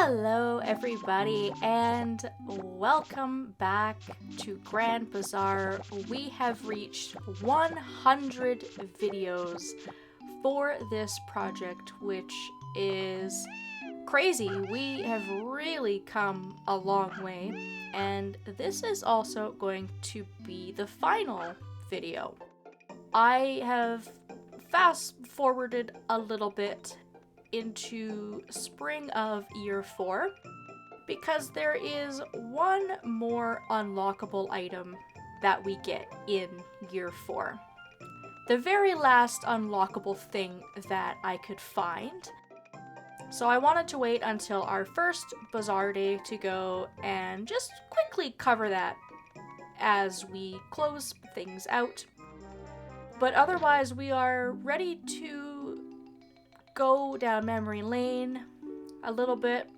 Hello everybody and welcome back to Grand Bazaar. We have reached 100 videos for this project, which is crazy. We have really come a long way, and this is also going to be the final video. I have fast forwarded a little bit into spring of year 4 because there is one more unlockable item that we get in year 4. The very last unlockable thing that I could find. So I wanted to wait until our first Bazaar day to go and just quickly cover that as we close things out. But otherwise, we are ready to go down memory lane a little bit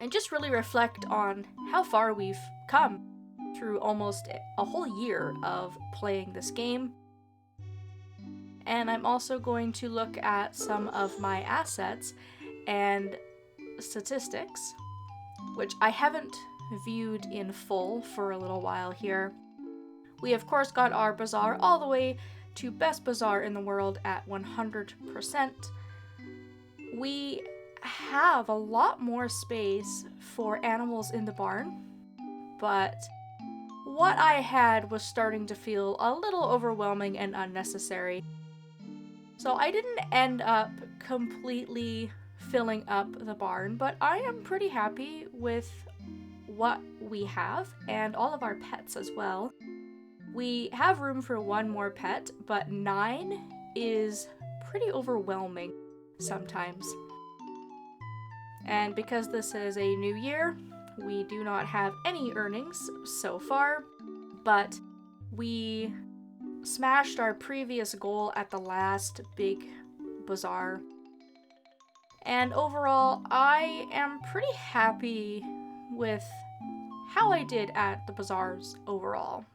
and just really reflect on how far we've come through almost a whole year of playing this game. And I'm also going to look at some of my assets and statistics, which I haven't viewed in full for a little while here. We of course got our Bazaar all the way to best Bazaar in the world at 100%. We have a lot more space for animals in the barn, but what I had was starting to feel a little overwhelming and unnecessary. So I didn't end up completely filling up the barn, but I am pretty happy with what we have and all of our pets as well. We have room for one more pet, but 9 is pretty overwhelming sometimes. And because this is a new year, we do not have any earnings so far, but we smashed our previous goal at the last big Bazaar. And overall, I am pretty happy with how I did at the Bazaars overall.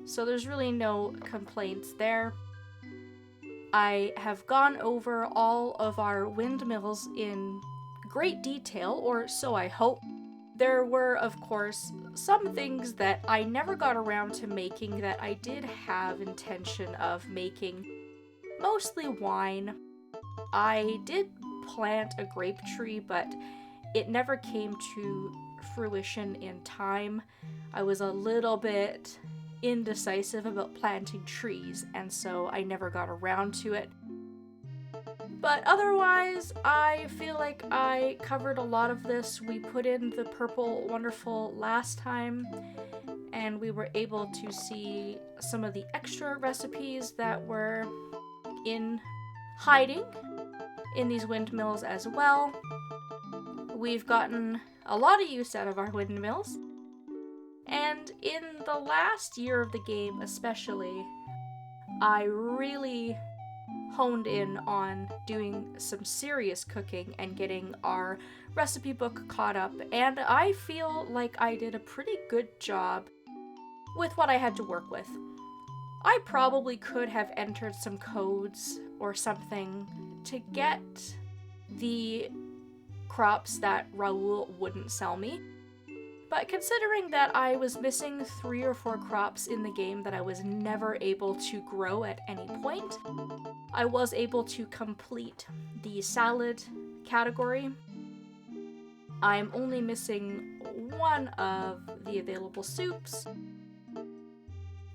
So there's really no complaints there. I have gone over all of our windmills in great detail, or so I hope. There were, of course, some things that I never got around to making that I did have intention of making. Mostly wine. I did plant a grape tree, but it never came to fruition in time. I was a little bit indecisive about planting trees, and so I never got around to it. But otherwise, I feel like I covered a lot of this. We put in the purple wonderful last time, and we were able to see some of the extra recipes that were in hiding in these windmills as well. We've gotten a lot of use out of our windmills. And in the last year of the game especially, I really honed in on doing some serious cooking and getting our recipe book caught up, and I feel like I did a pretty good job with what I had to work with. I probably could have entered some codes or something to get the crops that Raoul wouldn't sell me. But considering that I was missing 3 or 4 crops in the game that I was never able to grow at any point, I was able to complete the salad category. I'm only missing 1 of the available soups,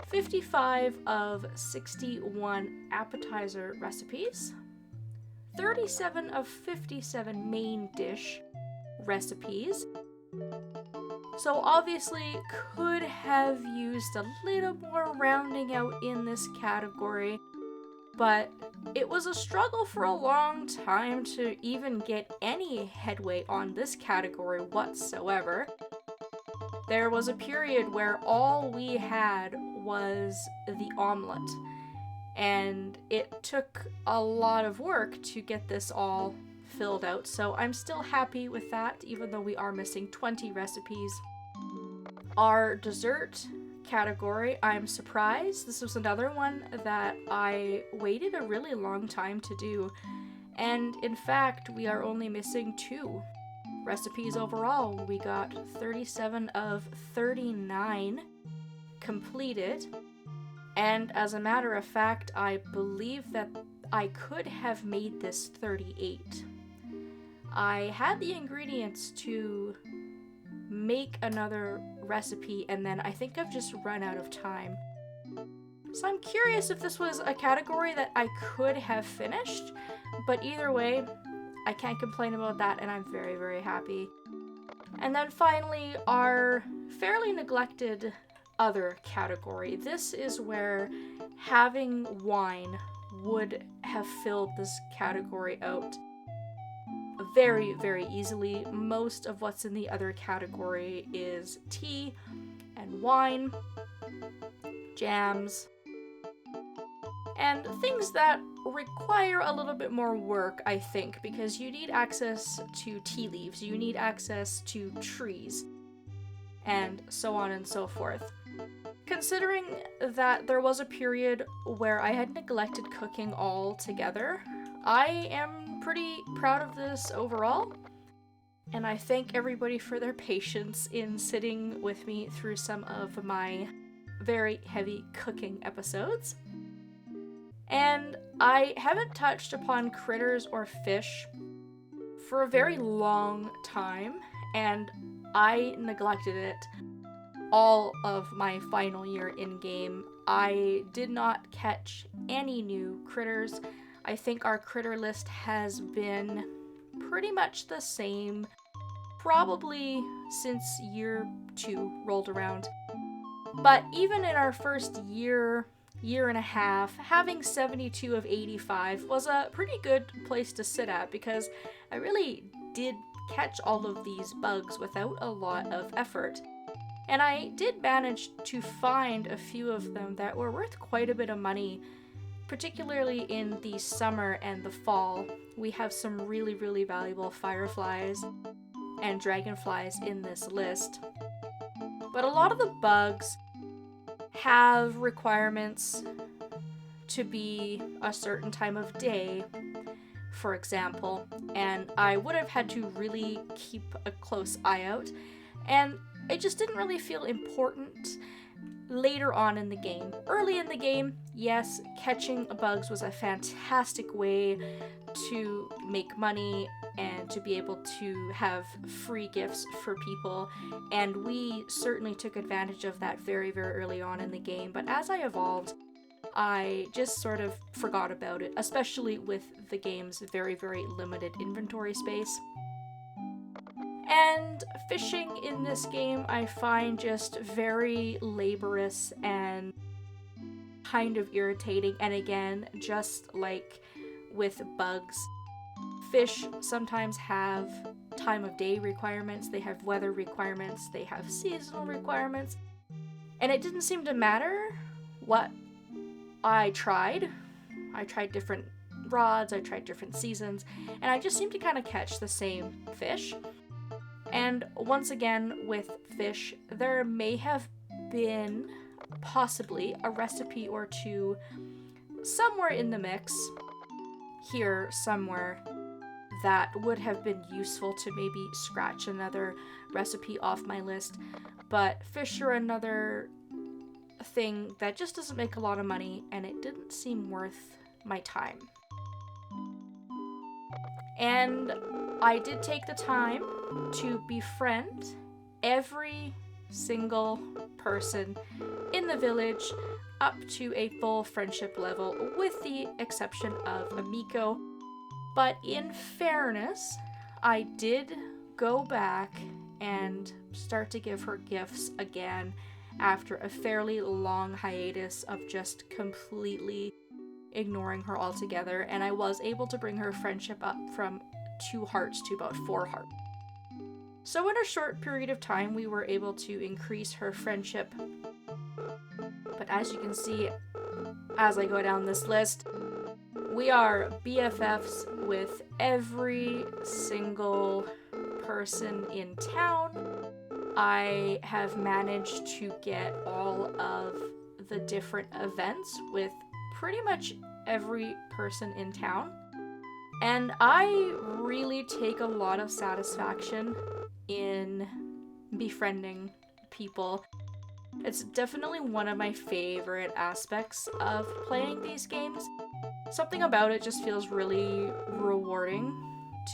55 of 61 appetizer recipes, 37 of 57 main dish recipes. So obviously could have used a little more rounding out in this category, but it was a struggle for a long time to even get any headway on this category whatsoever. There was a period where all we had was the omelet, and it took a lot of work to get this all filled out, so I'm still happy with that, even though we are missing 20 recipes. Our dessert category, I'm surprised. This was another one that I waited a really long time to do, And in fact, we are only missing 2 recipes overall. We got 37 of 39 completed. And as a matter of fact, I believe that I could have made this 38. I had the ingredients to make another recipe, and then I think I've just run out of time. So I'm curious if this was a category that I could have finished, but either way, I can't complain about that, and I'm very, very happy. And then finally, our fairly neglected other category. This is where having wine would have filled this category out very, very easily. Most of what's in the other category is tea and wine, jams, and things that require a little bit more work, I think, because you need access to tea leaves, you need access to trees, and so on and so forth. Considering that there was a period where I had neglected cooking altogether, I am pretty proud of this overall, and I thank everybody for their patience in sitting with me through some of my very heavy cooking episodes. And I haven't touched upon critters or fish for a very long time, and I neglected it all of my final year in-game. I did not catch any new critters. I think our critter list has been pretty much the same, probably since year 2 rolled around. But even in our first year and a half, having 72 of 85 was a pretty good place to sit at, because I really did catch all of these bugs without a lot of effort. And I did manage to find a few of them that were worth quite a bit of money, particularly in the summer and the fall. We have some really, really valuable fireflies and dragonflies in this list. But a lot of the bugs have requirements to be a certain time of day, for example, and I would have had to really keep a close eye out, and it just didn't really feel important later on in the game. Early in the game, yes, catching bugs was a fantastic way to make money and to be able to have free gifts for people, and we certainly took advantage of that very, very early on in the game. But as I evolved, I just sort of forgot about it, especially with the game's very, very limited inventory space. And fishing in this game I find just very laborious and kind of irritating. And again, just like with bugs, fish sometimes have time of day requirements, they have weather requirements, they have seasonal requirements, and it didn't seem to matter what I tried. I tried different rods, I tried different seasons, and I just seemed to kind of catch the same fish. And once again, with fish, there may have been possibly a recipe or two somewhere in the mix here somewhere that would have been useful to maybe scratch another recipe off my list. But fish are another thing that just doesn't make a lot of money, and it didn't seem worth my time. And I did take the time to befriend every single person in the village up to a full friendship level, with the exception of Amiko. But in fairness, I did go back and start to give her gifts again after a fairly long hiatus of just completely ignoring her altogether, and I was able to bring her friendship up from 2 hearts to about 4 hearts. So in a short period of time, we were able to increase her friendship. But as you can see, as I go down this list, we are BFFs with every single person in town. I have managed to get all of the different events with pretty much every person in town. And I really take a lot of satisfaction in befriending people. It's definitely one of my favorite aspects of playing these games. Something about it just feels really rewarding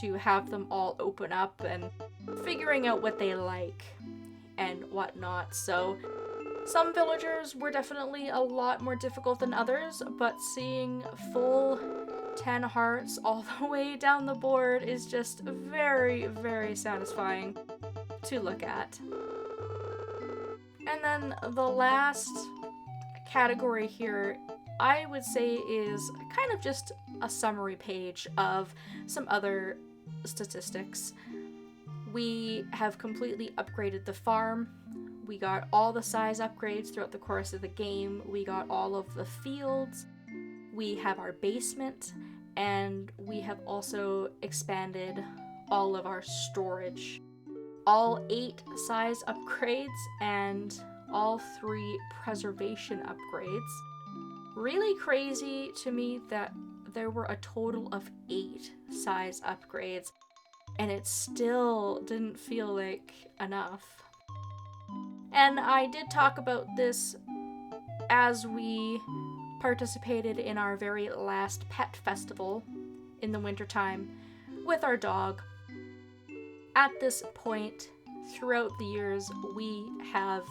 to have them all open up and figuring out what they like and whatnot. So some villagers were definitely a lot more difficult than others, but seeing full 10 hearts all the way down the board is just very, very satisfying to look at. And then the last category here, I would say, is kind of just a summary page of some other statistics. We have completely upgraded the farm. We got all the size upgrades throughout the course of the game. We got all of the fields. We have our basement, and we have also expanded all of our storage. All 8 size upgrades and all 3 preservation upgrades. Really crazy to me that there were a total of 8 size upgrades, and it still didn't feel like enough. And I did talk about this as we participated in our very last pet festival in the wintertime with our dog. At this point, throughout the years, we have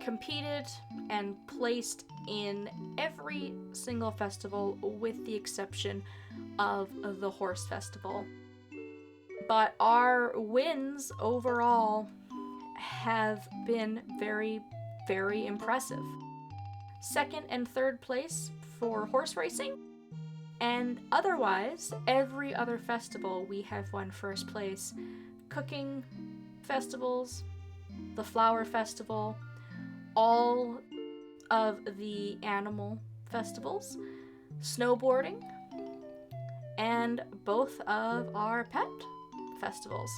competed and placed in every single festival with the exception of the horse festival. But our wins overall have been very, very impressive. 2nd and 3rd place for horse racing, and otherwise, every other festival we have won 1st place. Cooking festivals, the flower festival, all of the animal festivals, snowboarding, and both of our pet festivals.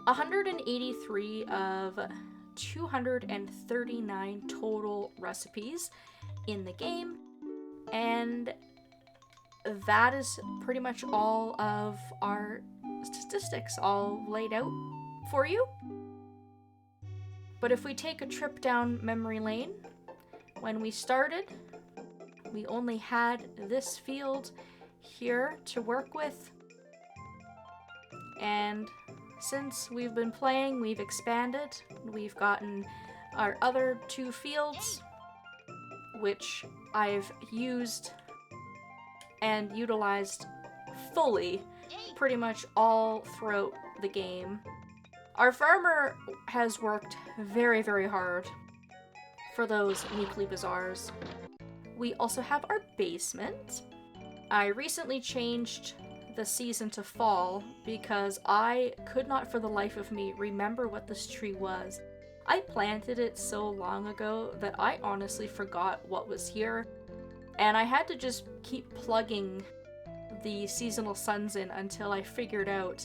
183 of 239 total recipes in the game, and that is pretty much all of our statistics all laid out for you. But if we take a trip down memory lane, when we started, we only had this field here to work with, and since we've been playing, we've expanded. We've gotten our other 2 fields, which I've used and utilized fully pretty much all throughout the game. Our farmer has worked very, very hard for those weekly bazaars. We also have our basement. I recently changed the season to fall because I could not for the life of me remember what this tree was. I planted it so long ago that I honestly forgot what was here, and I had to just keep plugging the seasonal suns in until I figured out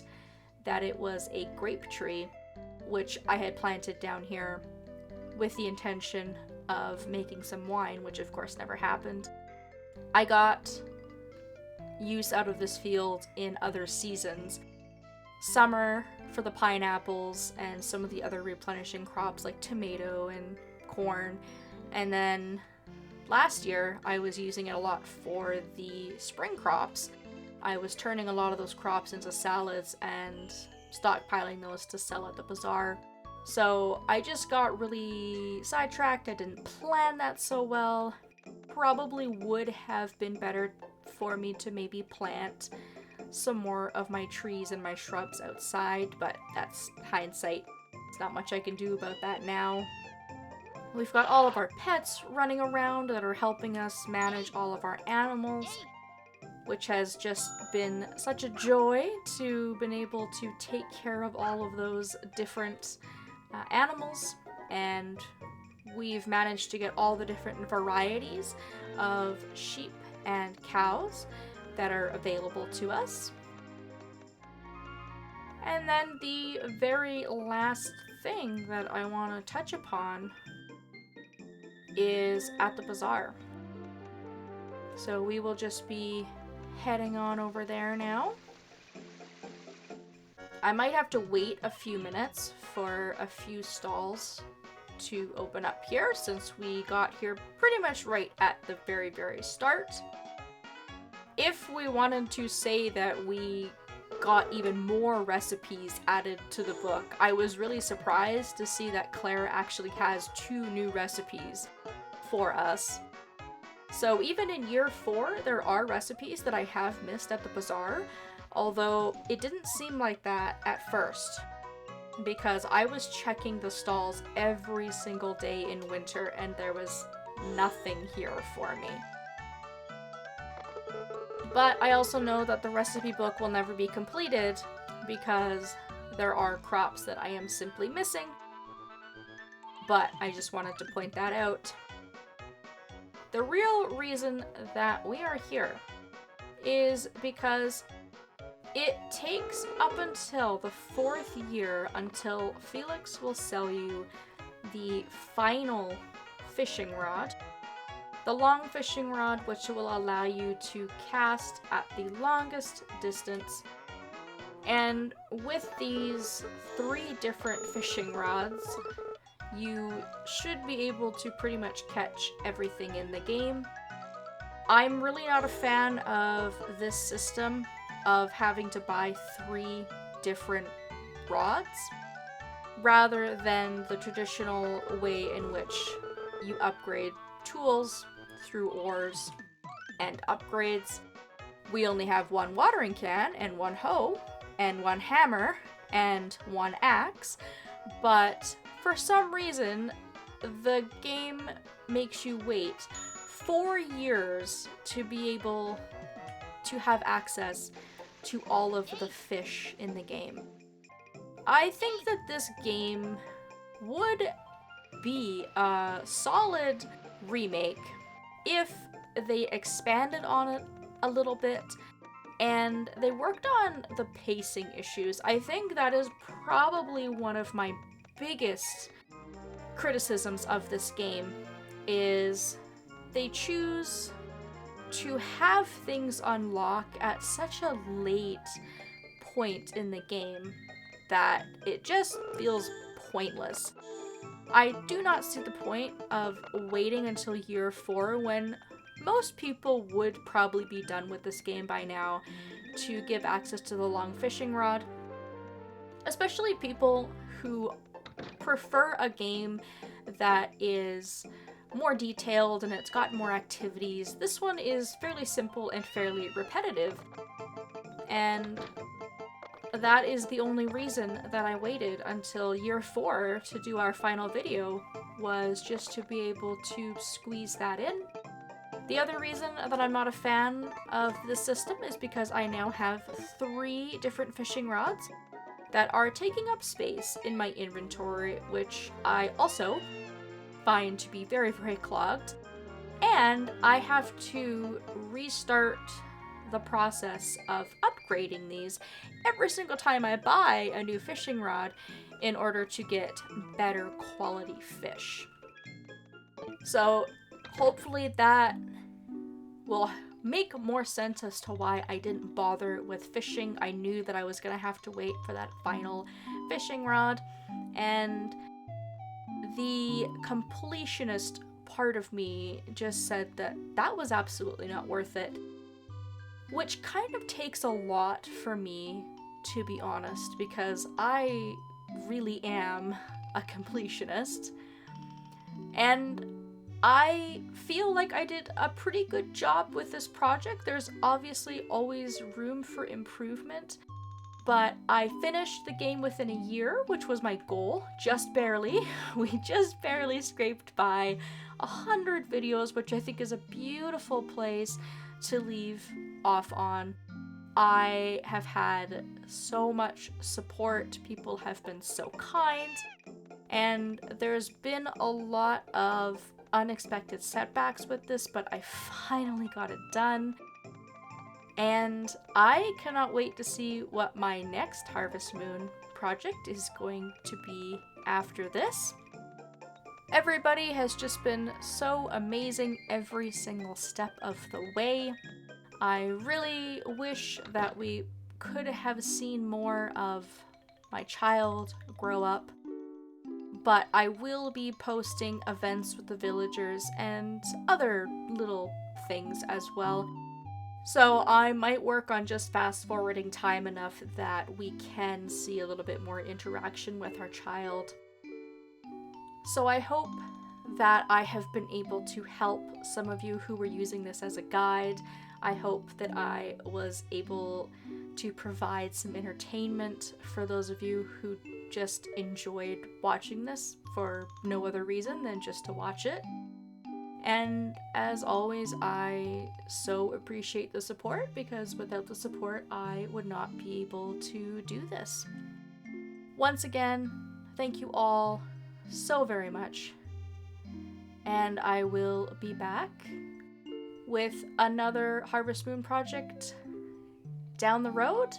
that it was a grape tree, which I had planted down here with the intention of making some wine, which of course never happened. I got use out of this field in other seasons. Summer for the pineapples and some of the other replenishing crops like tomato and corn, and then last year I was using it a lot for the spring crops. I was turning a lot of those crops into salads and stockpiling those to sell at the bazaar. So I just got really sidetracked. I didn't plan that so well. Probably would have been better for me to maybe plant some more of my trees and my shrubs outside, but that's hindsight. There's not much I can do about that now. We've got all of our pets running around that are helping us manage all of our animals, which has just been such a joy to been able to take care of all of those different animals, and we've managed to get all the different varieties of sheep and cows that are available to us. And then the very last thing that I want to touch upon is at the bazaar. So we will just be heading on over there now. I might have to wait a few minutes for a few stalls to open up here, since we got here pretty much right at the very, very start. If we wanted to say that we got even more recipes added to the book, I was really surprised to see that Claire actually has 2 new recipes for us. So even in year 4, there are recipes that I have missed at the bazaar, although it didn't seem like that at first, because I was checking the stalls every single day in winter and there was nothing here for me. But I also know that the recipe book will never be completed because there are crops that I am simply missing. But I just wanted to point that out. The real reason that we are here is because it takes up until the 4th year until Felix will sell you the final fishing rod. The long fishing rod, which will allow you to cast at the longest distance. And with these 3 different fishing rods, you should be able to pretty much catch everything in the game. I'm really not a fan of this system of having to buy 3 different rods, rather than the traditional way in which you upgrade tools through ores and upgrades. We only have 1 watering can and 1 hoe and 1 hammer and 1 axe, but for some reason the game makes you wait 4 years to be able to have access to all of the fish in the game. I think that this game would be a solid remake if they expanded on it a little bit and they worked on the pacing issues. I think that is probably one of my biggest criticisms of this game, is they choose to have things unlock at such a late point in the game that it just feels pointless. I do not see the point of waiting until year 4 when most people would probably be done with this game by now to give access to the long fishing rod. Especially people who prefer a game that is more detailed and it's got more activities. This one is fairly simple and fairly repetitive. And that is the only reason that I waited until year 4 to do our final video, was just to be able to squeeze that in. The other reason that I'm not a fan of this system is because I now have 3 different fishing rods that are taking up space in my inventory, which I also find to be very, very clogged. And I have to restart the process of upgrading these every single time I buy a new fishing rod in order to get better quality fish. So hopefully that will make more sense as to why I didn't bother with fishing. I knew that I was gonna have to wait for that final fishing rod, and the completionist part of me just said that that was absolutely not worth it. Which kind of takes a lot for me, to be honest, because I really am a completionist. And I feel like I did a pretty good job with this project. There's obviously always room for improvement, but I finished the game within a year, which was my goal, just barely. We just barely scraped by 100 videos, which I think is a beautiful place to leave off on. I have had so much support, people have been so kind, and there's been a lot of unexpected setbacks with this, but I finally got it done. And I cannot wait to see what my next Harvest Moon project is going to be after this. Everybody has just been so amazing every single step of the way. I really wish that we could have seen more of my child grow up, but I will be posting events with the villagers and other little things as well. So I might work on just fast forwarding time enough that we can see a little bit more interaction with our child. So I hope that I have been able to help some of you who were using this as a guide. I hope that I was able to provide some entertainment for those of you who just enjoyed watching this for no other reason than just to watch it. And as always, I so appreciate the support, because without the support, I would not be able to do this. Once again, thank you all so very much. And I will be back with another Harvest Moon project down the road.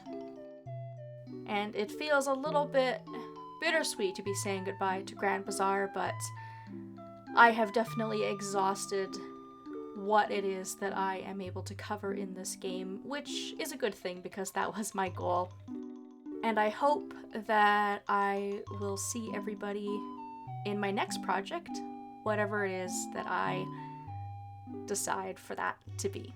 And it feels a little bit bittersweet to be saying goodbye to Grand Bazaar, but I have definitely exhausted what it is that I am able to cover in this game, which is a good thing because that was my goal. And I hope that I will see everybody in my next project, whatever it is that I decide for that to be.